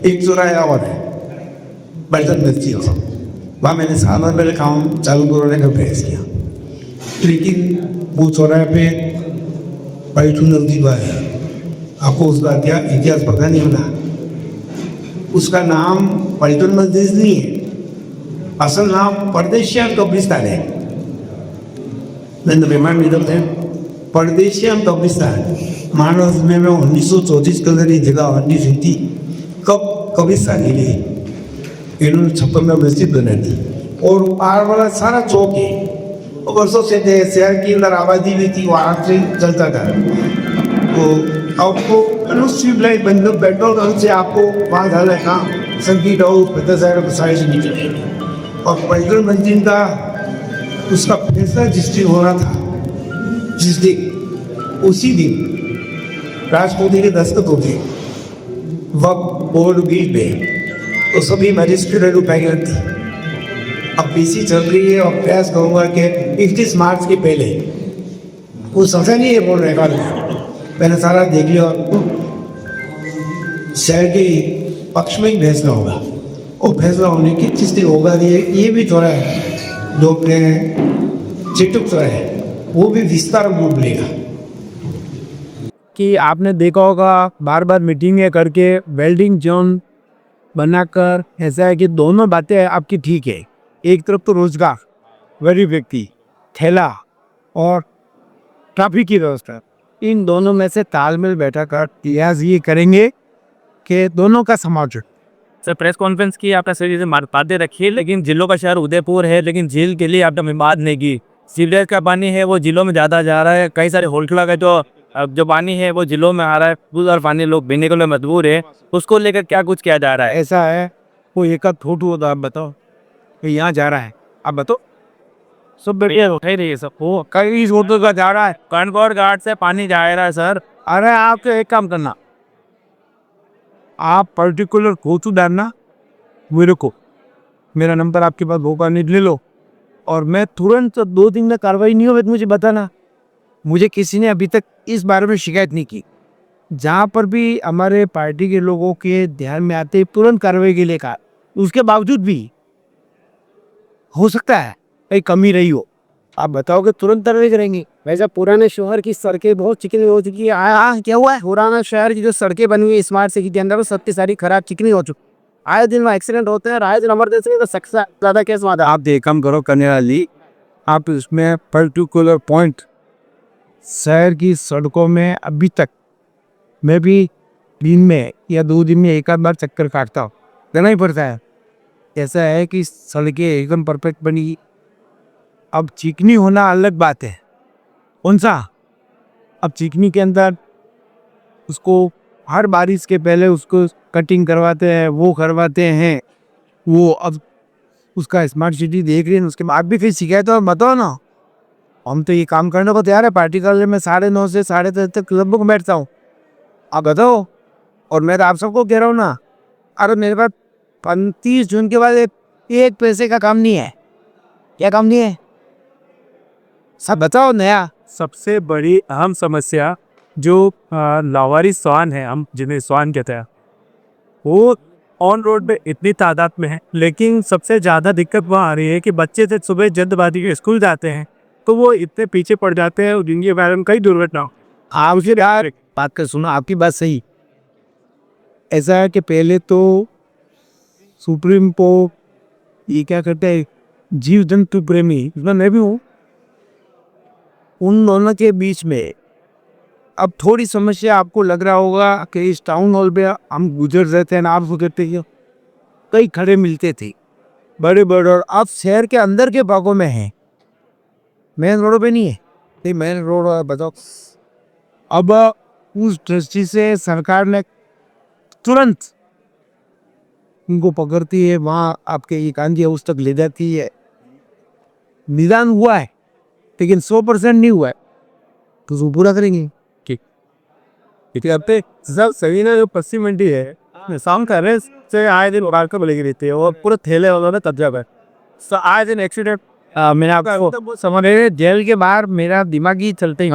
एक चौराहा और है बर्तन बस्ती हो, वहाँ मैंने साल भर पहले काम चालू करने का प्रयास किया, लेकिन वो चौराहे पे पैठू नदी है। आपको उसका क्या इतिहास पता नहीं होगा। उसका नाम पलटन मस्जिद नहीं है, असल नाम परदेशिया कब्रिस्तान है। रिमांड में थे परदेशिया कब्रिस्तान मानस में 1934 के अंदर ये जगह हड्डी हुई थी। कब कब्रिस्तान के लिए इन्होंने 56 में मस्जिद बना दी और पार वाला सारा चौक है वर्षों से शहर के अंदर आबादी भी थी, वहाँ से चलता था। तो आपको अनुस्ट्रीट लाइट बंद पेट्रोल से आपको वहाँ जाना कहाँ संगीत और साइड से निकले और पैदल मंजिल का उसका फैसला जिस दिन होना था, जिस दिन उसी दिन राष्ट्रपति के दस्तखत होते वक्त बोर्ड बीच में, तो सभी मजिस्ट्रेट उठाई थी। अब पीसी चल रही है और प्रयास करूँगा कि 31 मार्च के पहले वो समझा नहीं है बोल रहे मैंने सारा देख लिया और शहर के पक्ष में ही फैसला होगा। और फैसला होने की जिस दिन होगा ये भी थोड़ा है जो अपने चिटुक थोड़ा है वो भी विस्तार रूप लेगा। कि आपने देखा होगा बार बार मीटिंगें करके वेल्डिंग जोन बनाकर ऐसा है कि दोनों बातें आपकी ठीक है। एक तरफ तो रोजगार, गरीब व्यक्ति, ठेला और ट्रैफिक की व्यवस्था, इन दोनों में से तालमेल बैठा कर प्रयास ये करेंगे कि दोनों का समाज। सर प्रेस कॉन्फ्रेंस की आपने सही बातें रखी, लेकिन जिलों का शहर उदयपुर है, लेकिन झील के लिए आपने बात नहीं की। सीवरेज का पानी है वो जिलों में ज़्यादा जा रहा है, कई सारे होटलों का जो पानी है वो जिलों में आ रहा है, पूरा पानी लोग पीने के लिए मजबूर है। उसको लेकर क्या कुछ किया जा रहा है? ऐसा है वो एक फोटो होता, आप बताओ कि यहाँ जा रहा है, आप बताओ सब बढ़िया उठाई रही है सब। वो कई फोटो का जा रहा है, कनकौर घाट से पानी जा रहा है सर। अरे आप तो एक काम करना, आप पर्टिकुलर फोटो डालना मेरे को, मेरा नंबर आपके पास होगा नहीं, ले लो और मैं तुरंत 2 दिन में कार्रवाई नहीं हो तो मुझे बताना। मुझे किसी ने अभी तक इस बारे में शिकायत नहीं की। जहाँ पर भी हमारे पार्टी के लोगों के ध्यान में आते तुरंत कार्रवाई के लिए कहा, उसके बावजूद भी हो सकता है कहीं कमी रही हो, आप बताओगे तुरंत कार्रवाई करेंगे। वैसे पुराने शहर की सड़कें बहुत चिकनी हो चुकी है। क्या हुआ है? पुराना शहर की जो सड़कें बनी हुई है स्मार्ट सिटी के अंदर वो सत्य सारी खराब चिकनी हो चुकी। आए दिन वहाँ एक्सीडेंट होते हैं, आए दिन इमरजेंसी तो सबसे ज़्यादा केस वहाँ। आप एक काम करो करने वाली, आप इसमें पर्टिकुलर पॉइंट शहर की सड़कों में अभी तक मैं भी दिन में या 2 दिन में एक आध बार चक्कर काटता हूँ, देना ही पड़ता है। ऐसा है कि सड़कें एकदम परफेक्ट बनी। अब चिकनी होना अलग बात है, कौन सा, अब चिकनी के अंदर उसको हर बारिश के पहले उसको कटिंग करवाते हैं, वो करवाते हैं वो। अब उसका स्मार्ट सिटी देख रही है, उसके बाद भी फिर शिकायत और बताओ ना। हम तो ये काम करने को तैयार है। पार्टी कार्यालय में 9:30 से 10:30 तक लगभग बैठता हूँ, आप बताओ। और मैं तो आप सबको कह रहा हूँ ना, अरे मेरे पास 29 जून के बाद एक पैसे का काम नहीं है। क्या काम नहीं है सब बताओ नया। सबसे बड़ी अहम समस्या जो लावारिस स्वान है, हम जिन्हें स्वान कहते हैं, वो ऑन रोड पे इतनी तादाद में है। लेकिन सबसे ज़्यादा दिक्कत वहाँ आ रही है कि बच्चे से सुबह जल्दबाजी के स्कूल जाते हैं तो वो इतने पीछे पड़ जाते हैं और जिनके बारे में कई दुर्घटना हो। आप फिर यार बात कर सुनो, आपकी बात सही। ऐसा है कि पहले तो सुप्रीम कोर्ट ये क्या करते हैं, जीव जंतु प्रेमी, इसमें मैं भी हूँ, उन दोनों के बीच में अब थोड़ी समस्या आपको लग रहा होगा कि इस टाउन हॉल पे हम गुजर रहे थे ना, आप गुजरते थे, कई खड़े मिलते थे बड़े बड़े, और अब शहर के अंदर के भागों में हैं, मेन रोड पे नहीं है। नहीं मेन रोड बताओ। अब उस दृष्टि से सरकार ने तुरंत इनको पकड़ती है, वहाँ आपके ये कांजी हाउस तक ले जाती है। निदान हुआ है लेकिन 100% नहीं हुआ है, तो वो पूरा करेंगे। सब सभी ना जो पश्चिम मंडी है शाम का रेस से आए दिन उड़ाल कर बोलेगी रहती है और पूरे ठेले वालों तब्जा है। आए दिन एक्सीडेंट मैंने आपको समझ जेल के बाहर मेरा दिमागी चलते ही